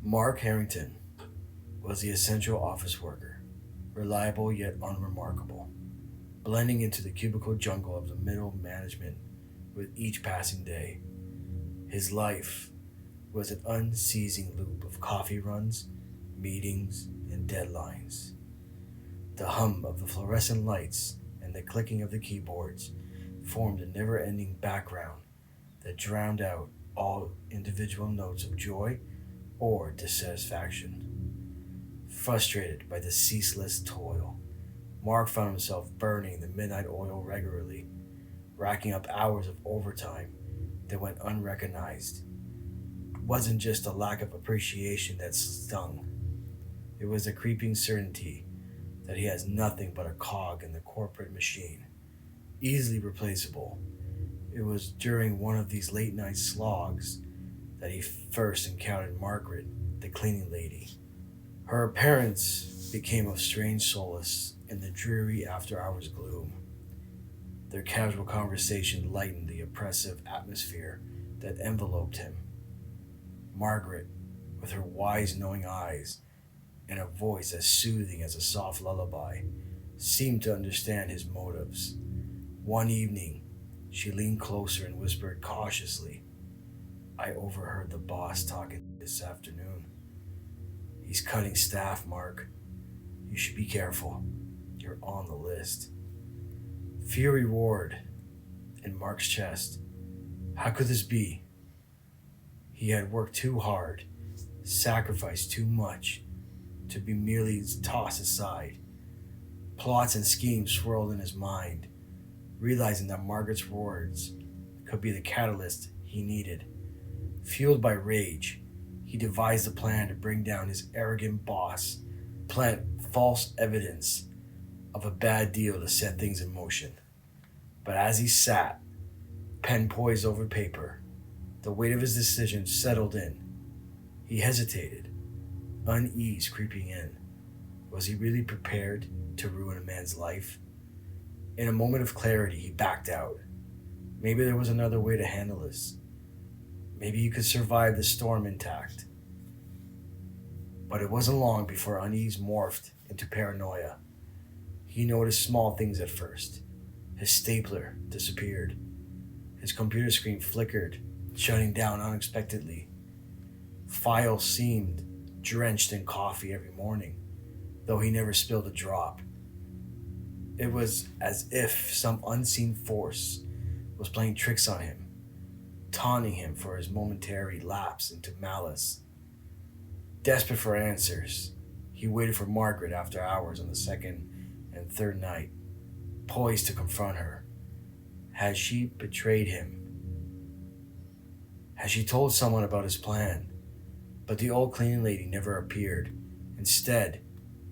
Mark Harrington was the essential office worker, reliable yet unremarkable, blending into the cubicle jungle of the middle management with each passing day. His life was an unceasing loop of coffee runs, meetings, and deadlines. The hum of the fluorescent lights and the clicking of the keyboards formed a never ending background that drowned out all individual notes of joy or dissatisfaction. Frustrated by the ceaseless toil, Mark found himself burning the midnight oil regularly, racking up hours of overtime that went unrecognized. It wasn't just a lack of appreciation that stung, it was a creeping certainty that he has nothing but a cog in the corporate machine, easily replaceable. It was during one of these late night slogs that he first encountered Margaret, the cleaning lady. Her appearance became of strange solace in the dreary after hours gloom. Their casual conversation lightened the oppressive atmosphere that enveloped him. Margaret, with her wise, knowing eyes and a voice as soothing as a soft lullaby, seemed to understand his motives. One evening, she leaned closer and whispered cautiously, "I overheard the boss talking this afternoon. He's cutting staff, Mark. You should be careful. You're on the list." Fury roared in Mark's chest. How could this be? He had worked too hard, sacrificed too much, to be merely tossed aside. Plots and schemes swirled in his mind, realizing that Margaret's words could be the catalyst he needed. Fueled by rage, he devised a plan to bring down his arrogant boss, plant false evidence of a bad deal to set things in motion. But as he sat, pen poised over paper, the weight of his decision settled in. He hesitated, unease creeping in. Was he really prepared to ruin a man's life? In a moment of clarity, he backed out. Maybe there was another way to handle this. Maybe he could survive the storm intact. But it wasn't long before unease morphed into paranoia. He noticed small things at first. His stapler disappeared. His computer screen flickered, shutting down unexpectedly. Files seemed drenched in coffee every morning, though he never spilled a drop. It was as if some unseen force was playing tricks on him, taunting him for his momentary lapse into malice. Desperate for answers, he waited for Margaret after hours on the second and third night, poised to confront her. Had she betrayed him? Had she told someone about his plan? But the old cleaning lady never appeared. Instead,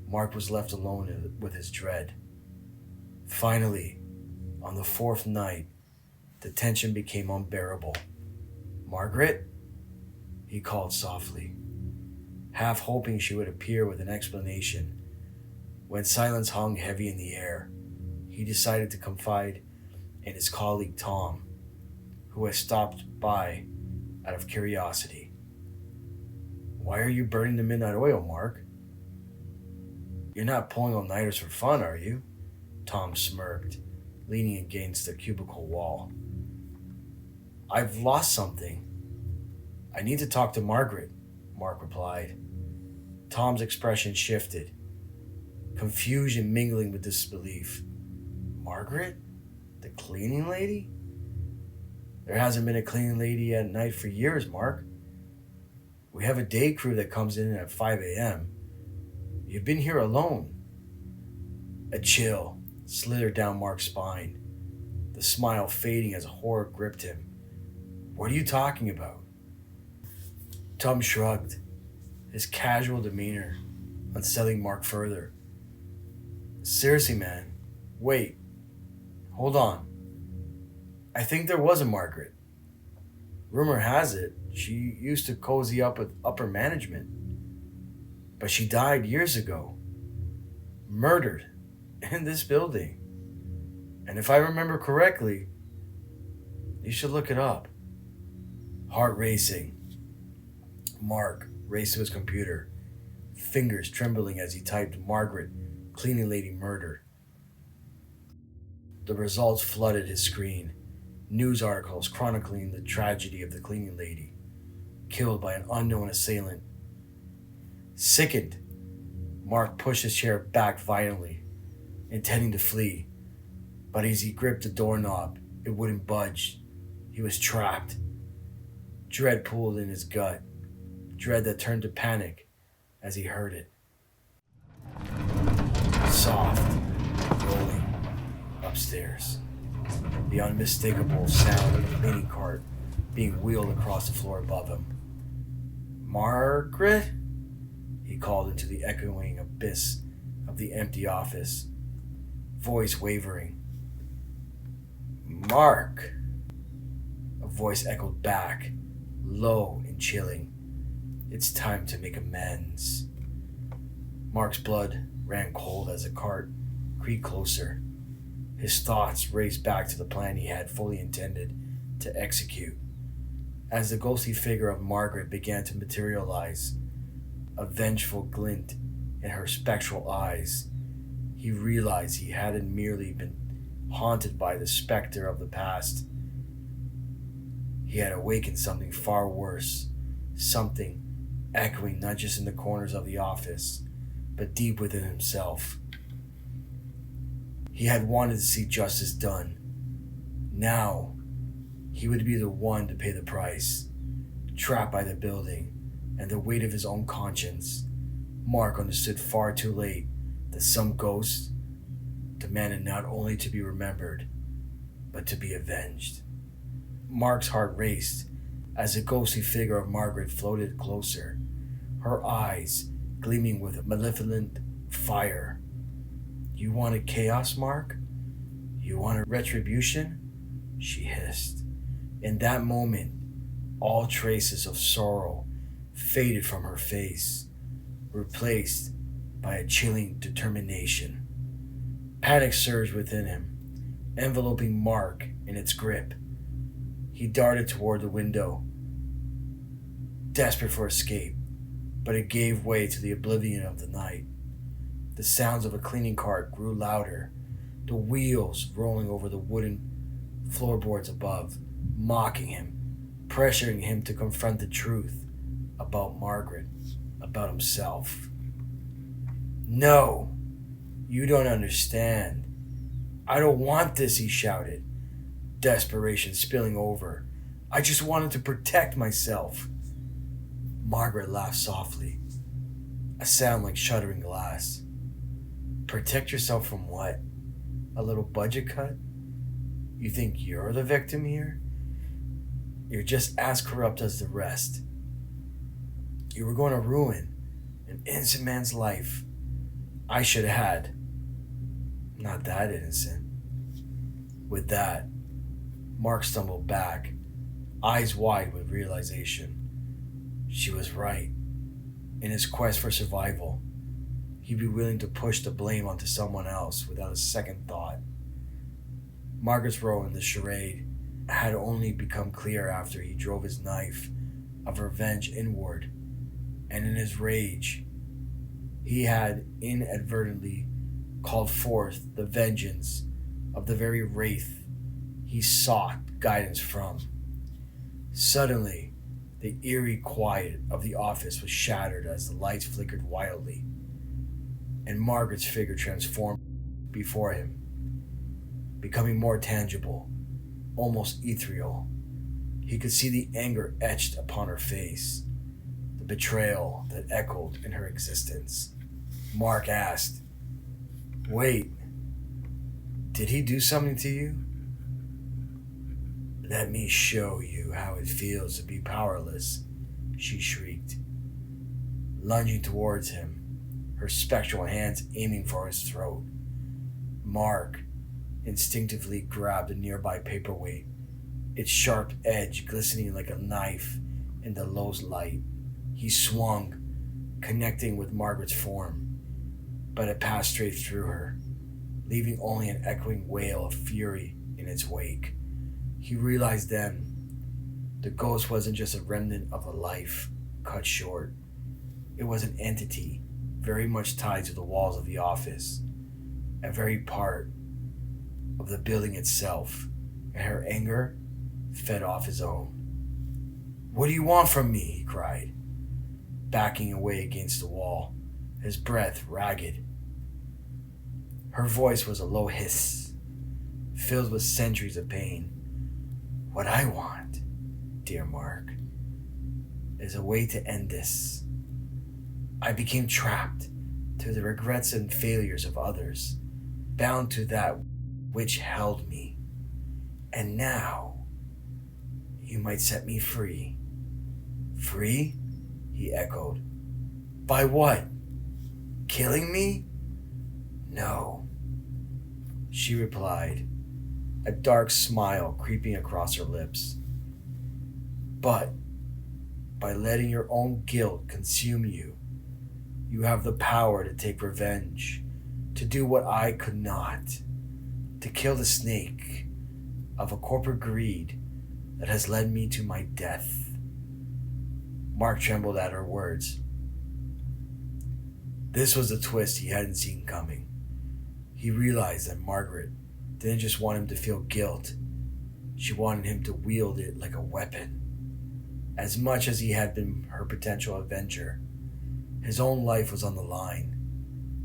Mark was left alone with his dread. Finally, on the fourth night, the tension became unbearable. "Margaret?" he called softly, half hoping she would appear with an explanation. When silence hung heavy in the air, he decided to confide in his colleague Tom, who had stopped by out of curiosity. "Why are you burning the midnight oil, Mark? You're not pulling all-nighters for fun, are you?" Tom smirked, leaning against the cubicle wall. "I've lost something. I need to talk to Margaret," Mark replied. Tom's expression shifted, confusion mingling with disbelief. "Margaret? The cleaning lady? There hasn't been a cleaning lady at night for years, Mark. We have a day crew that comes in at 5 a.m. You've been here alone." A chill slithered down Mark's spine, the smile fading as horror gripped him. "What are you talking about?" Tom shrugged, his casual demeanor unsettling Mark further. "Seriously, man. Wait. Hold on. I think there was a Margaret. Rumor has it she used to cozy up with upper management. But she died years ago. Murdered. In this building. And if I remember correctly, you should look it up." Heart racing, Mark raced to his computer, fingers trembling as he typed Margaret, cleaning lady murder. The results flooded his screen. News articles chronicling the tragedy of the cleaning lady, killed by an unknown assailant. Sickened, Mark pushed his chair back violently, intending to flee, but as he gripped the doorknob, it wouldn't budge. He was trapped. Dread pulled in his gut, dread that turned to panic as he heard it. Soft, rolling, upstairs. The unmistakable sound of a cleaning cart being wheeled across the floor above him. "Margaret?" He called into the echoing abyss of the empty office, voice wavering. "Mark!" A voice echoed back, low and chilling. "It's time to make amends." Mark's blood ran cold as the cart creaked closer. His thoughts raced back to the plan he had fully intended to execute. As the ghostly figure of Margaret began to materialize, a vengeful glint in her spectral eyes, he realized he hadn't merely been haunted by the specter of the past. He had awakened something far worse, something echoing not just in the corners of the office, but deep within himself. He had wanted to see justice done. Now, he would be the one to pay the price. Trapped by the building and the weight of his own conscience, Mark understood far too late that some ghosts demanded not only to be remembered, but to be avenged. Mark's heart raced as the ghostly figure of Margaret floated closer, her eyes gleaming with malevolent fire. "You wanted chaos, Mark? You wanted retribution?" she hissed. In that moment, all traces of sorrow faded from her face, replaced by a chilling determination. Panic surged within him, enveloping Mark in its grip. He darted toward the window, desperate for escape, but it gave way to the oblivion of the night. The sounds of a cleaning cart grew louder, the wheels rolling over the wooden floorboards above, mocking him, pressuring him to confront the truth about Margaret, about himself. "No, you don't understand. I don't want this," he shouted, desperation spilling over. "I just wanted to protect myself." Margaret laughed softly, a sound like shuddering glass. "Protect yourself from what? A little budget cut? You think you're the victim here? You're just as corrupt as the rest. You were going to ruin an innocent man's life. I should have had. Not that innocent." With that, Mark stumbled back, eyes wide with realization. She was right. In his quest for survival, he'd be willing to push the blame onto someone else without a second thought. Margaret's role in the charade had only become clear after he drove his knife of revenge inward, and in his rage, he had inadvertently called forth the vengeance of the very wraith he sought guidance from. Suddenly, the eerie quiet of the office was shattered as the lights flickered wildly, and Margaret's figure transformed before him, becoming more tangible, almost ethereal. He could see the anger etched upon her face, the betrayal that echoed in her existence. Mark asked, "Wait, did he do something to you?" "Let me show you how it feels to be powerless," she shrieked, lunging towards him, her spectral hands aiming for his throat. Mark instinctively grabbed a nearby paperweight, its sharp edge glistening like a knife in the low light. He swung, connecting with Margaret's form, but it passed straight through her, leaving only an echoing wail of fury in its wake. He realized then the ghost wasn't just a remnant of a life cut short. It was an entity very much tied to the walls of the office, a very part of the building itself, and her anger fed off his own. "What do you want from me?" he cried, backing away against the wall, his breath ragged. Her voice was a low hiss, filled with centuries of pain. "What I want, dear Mark, is a way to end this. I became trapped to the regrets and failures of others, bound to that which held me. And now, you might set me free." "Free?" he echoed. "By what? Killing me?" "No," she replied, a dark smile creeping across her lips. "But by letting your own guilt consume you, you have the power to take revenge, to do what I could not, to kill the snake of a corporate greed that has led me to my death." Mark trembled at her words. This was a twist he hadn't seen coming. He realized that Margaret didn't just want him to feel guilt, she wanted him to wield it like a weapon. As much as he had been her potential avenger, his own life was on the line.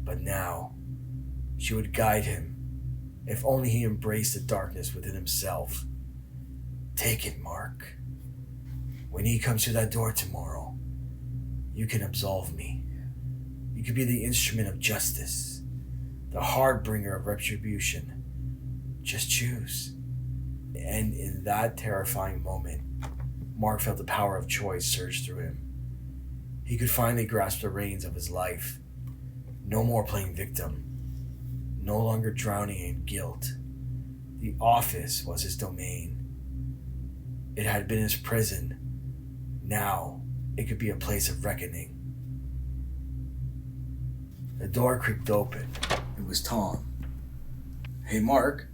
But now, she would guide him, if only he embraced the darkness within himself. "Take it, Mark. When he comes through that door tomorrow, you can absolve me. You could be the instrument of justice, the hard-bringer of retribution. Just choose." And in that terrifying moment, Mark felt the power of choice surge through him. He could finally grasp the reins of his life. No more playing victim. No longer drowning in guilt. The office was his domain. It had been his prison. Now it could be a place of reckoning. The door creaked open. It was Tom. "Hey, Mark.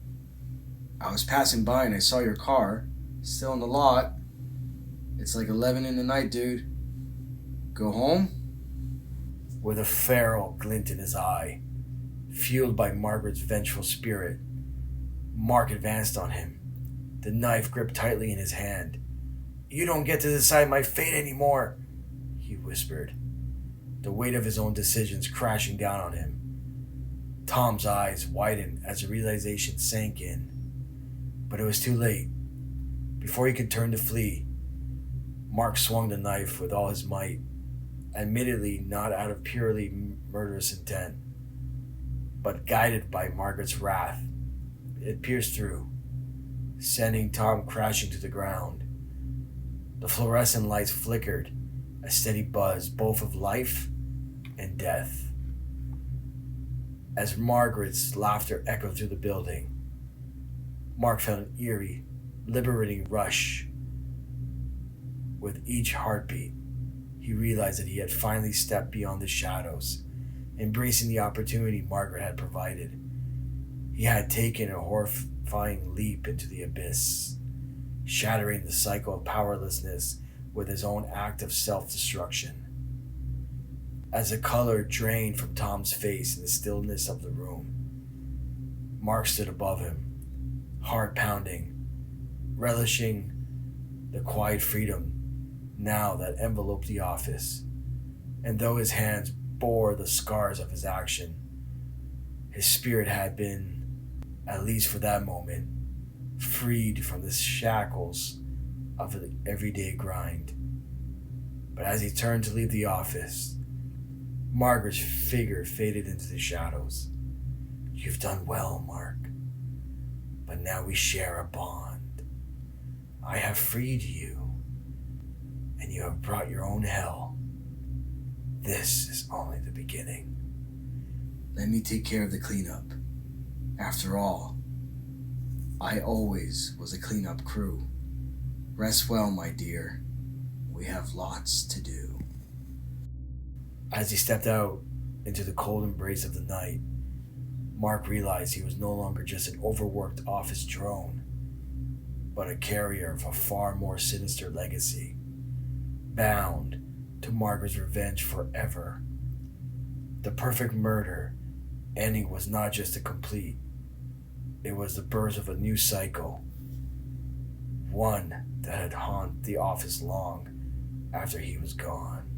I was passing by and I saw your car. Still in the lot. It's like 11 in the night, dude. Go home?" With a feral glint in his eye, fueled by Margaret's vengeful spirit, Mark advanced on him, the knife gripped tightly in his hand. "You don't get to decide my fate anymore," he whispered, the weight of his own decisions crashing down on him. Tom's eyes widened as the realization sank in. But it was too late. Before he could turn to flee, Mark swung the knife with all his might, admittedly not out of purely murderous intent, but guided by Margaret's wrath. It pierced through, sending Tom crashing to the ground. The fluorescent lights flickered, a steady buzz both of life and death. As Margaret's laughter echoed through the building, Mark felt an eerie, liberating rush. With each heartbeat, he realized that he had finally stepped beyond the shadows, embracing the opportunity Margaret had provided. He had taken a horrifying leap into the abyss, shattering the cycle of powerlessness with his own act of self-destruction. As the color drained from Tom's face in the stillness of the room, Mark stood above him, heart pounding, relishing the quiet freedom now that enveloped the office. And though his hands bore the scars of his action, his spirit had been, at least for that moment, freed from the shackles of the everyday grind. But as he turned to leave the office, Margaret's figure faded into the shadows. "You've done well, Mark. But now we share a bond. I have freed you, and you have brought your own hell. This is only the beginning. Let me take care of the cleanup. After all, I always was a cleanup crew. Rest well, my dear. We have lots to do." As he stepped out into the cold embrace of the night, Mark realized he was no longer just an overworked office drone, but a carrier of a far more sinister legacy, bound to to Margaret's revenge forever. The perfect murder ending was not just a complete, it was the birth of a new cycle, one that had haunted the office long after he was gone.